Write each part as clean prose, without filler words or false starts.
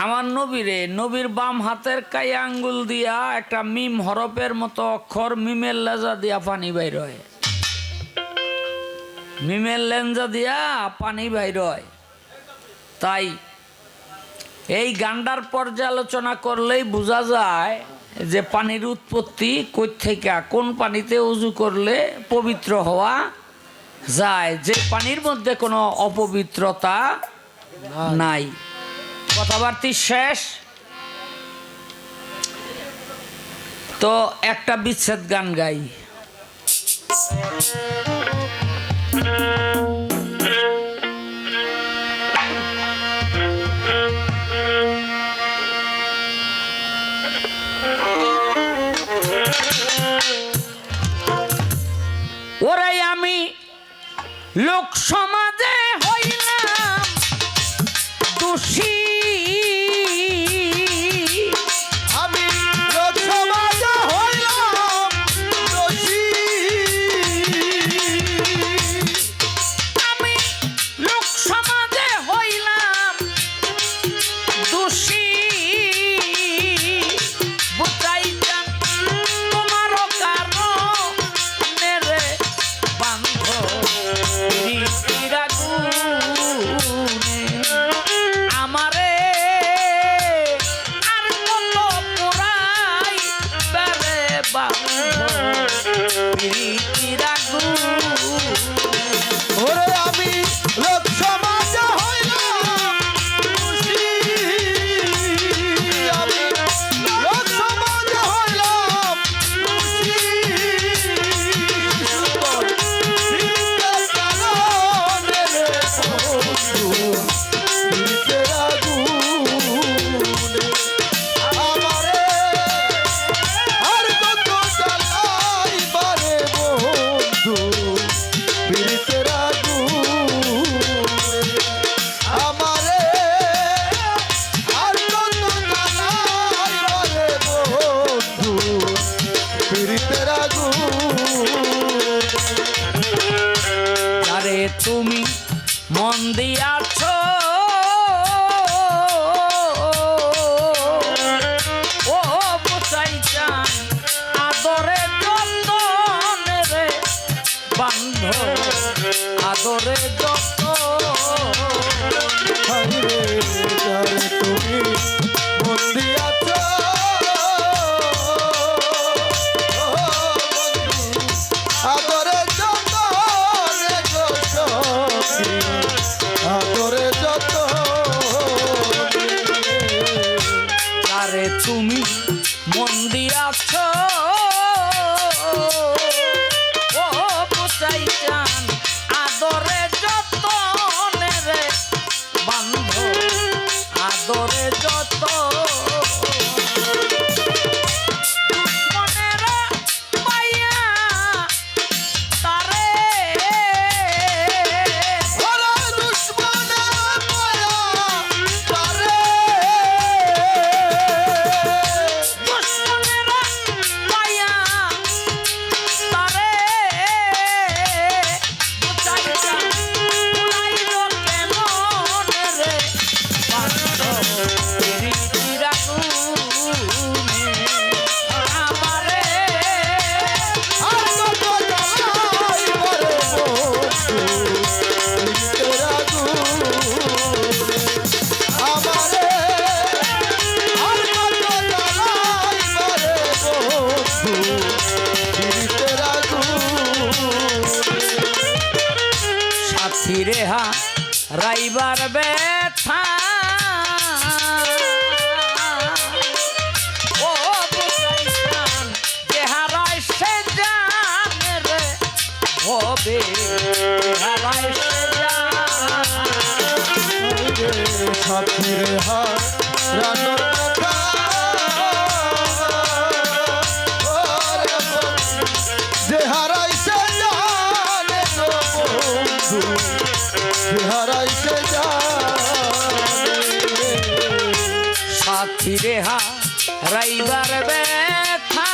আমার নবীরে নবীর বাম হাতের কাই আঙ্গুল দিয়া একটা মিম হরফের মতো অক্ষর মিমের লেজা দিয়া পানি বাইর হয়, মিমের লেঞ্জা দিয়া পানি বাইর হয়। তাই এই গান্ডার পর্যালোচনা করলেই বোঝা যায় যে পানির উৎপত্তি কই থেকে, কোন পানিতে উজু করলে পবিত্র হওয়া যায়, যে পানির মধ্যে কোনো অপবিত্রতা নাই। কথাবার্তি শেষ। তো একটা বিচ্ছেদ গান গাই। ওরে আমি লোক সমাজে হইলাম দোষী, আমি লোক সমাজে হইলাম দোষী, আমি লোক সমাজে হইলাম দোষী, বুঝাইতাম তোমারও কারণে রে বান্ধ রীতির আগুনে আমারে আর কত পোড়াই বেড়ে বান্ধ রীতির আগুনে। ওরে আমি লোক সমাজে হইলাম দোষী, আমি লোক সমাজে হইলাম দোষী, শীতের কারণে রে বন্ধু শীতের আগুনে আমারে আর কত জ্বালাইবারে বন্ধু শীতের আগুনে আমারে আর কত জ্বালাইবারে বন্ধু শীতের আগুনে। আরে তুমি মন দিয়াছ ও বুঝাইতাম আদরে যতনে রে বান্ধ আদরে যত। হায়রে যারে তুমি মন দিয়াছ আদরে যত রে গো সখী, আদরে যত আরে তুমি মন দিয়াছ ও বুঝাইতাম আদরে যতনে রে বান্ধ আদরে যত। মনেরা পাইয়া তারে ওরে দুশ্মনের মায়া তারে, দুশ্মনেরা পাইয়া তারে বুঝাইতাম উড়াইল কেমন রে বান্ধ রীতির আগুনে আমারে আর কত জ্বালাইবারে বন্ধু শীতের আগুনে আমারে আর কত জ্বালাইবারে বন্ধু শীতের আগুনে। সাথী রেহা রাইবার ব্যথা ও বুঝাইতাম যে হারায় সে জানে রে হবে হারায় সে জানে। সাথীর হারানোর কথা ওরে বন্ধু, যে হারাইছে জানে গো বন্ধু, যে হারাইছে জানে। সাথী রেহা রাইবার ব্যথা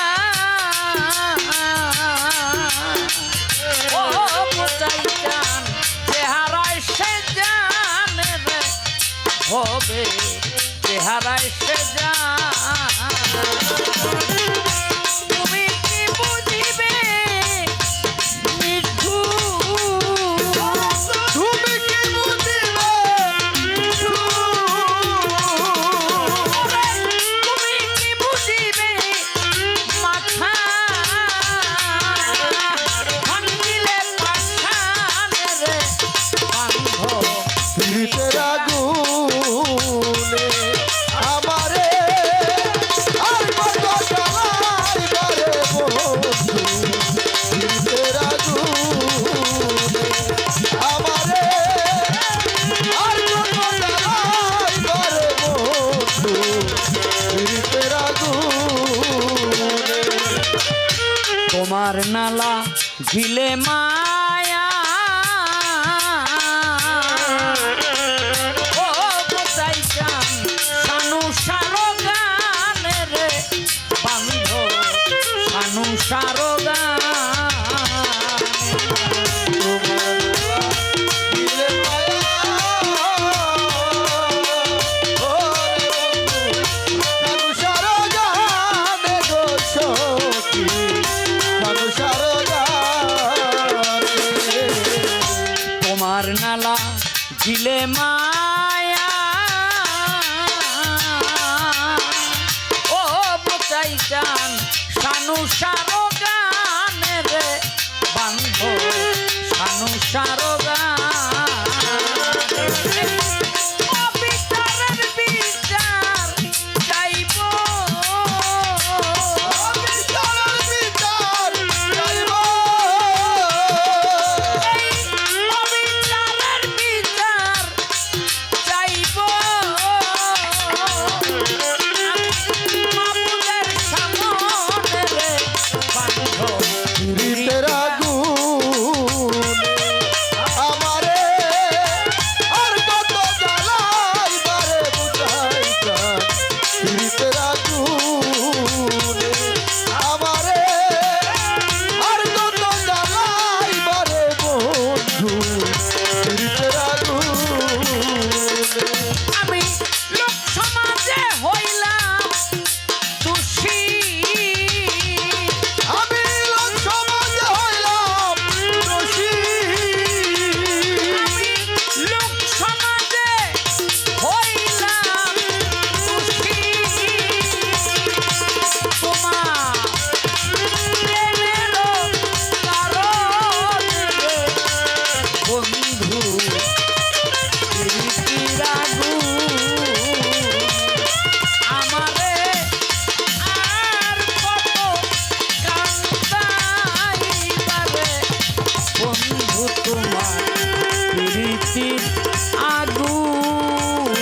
ও বুঝাইতাম যে হারায় সে জানে রে হবে চেহারায় সে যা তুমি কি বুঝিবে তুমি কি বুঝিবে তুমি কি বুঝিবে মাথা ভাঙিলে পাশানে রে বান্ধব পীড়িতের আগুনে আমারে আর কত জ্বালাইবারে বন্ধু পীড়িতের আগুনে আমারে আর কত জ্বালাইবারে বন্ধু পীড়িতের আগুনে তোমার নালা ঝিলে মায়া ও গোসাই চান সানু সারো গানে রে বান্ধ সানু সারো গান দিলে মায়া ওরে বন্ধু সানু সারো গানে গো সখী সানু সারো গানে তোমার নালা ঝিলে মায়া ও গোসাই চান সানু সারো গানে রে বান্ধ সানু সারো গান ও বিচারের বিচার চাইব বিচার বিচার চাইব ও বিচারের বিচার চাইব মামুদের সামনে রে বান্ধ পীড়িতের আগুনে আমারে আর কত জ্বালাইবারে বুঝাইতা পীড়িতের আগুনে আমারে আর কত জ্বালাইবারে বন্ধু পীড়িতের আগুনে আমি লোক সমাজে হইলাম দোষী আমি লোক সমাজে হইলাম দোষী আমি লোক সমাজে হইলাম দোষী তোমার প্রেমেরও কারণে বন্ধু প্রীতির আগুন আমারে আর কত কান্দাইবারে বন্ধু তোমার প্রীতির আগুন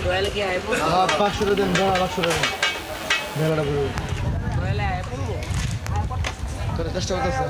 দয়ালে কি আয় পড়বো? 500 দেন 500 দেন মেলাটা পুরো দয়ালে আয় পড়বো? চেষ্টা করতেছে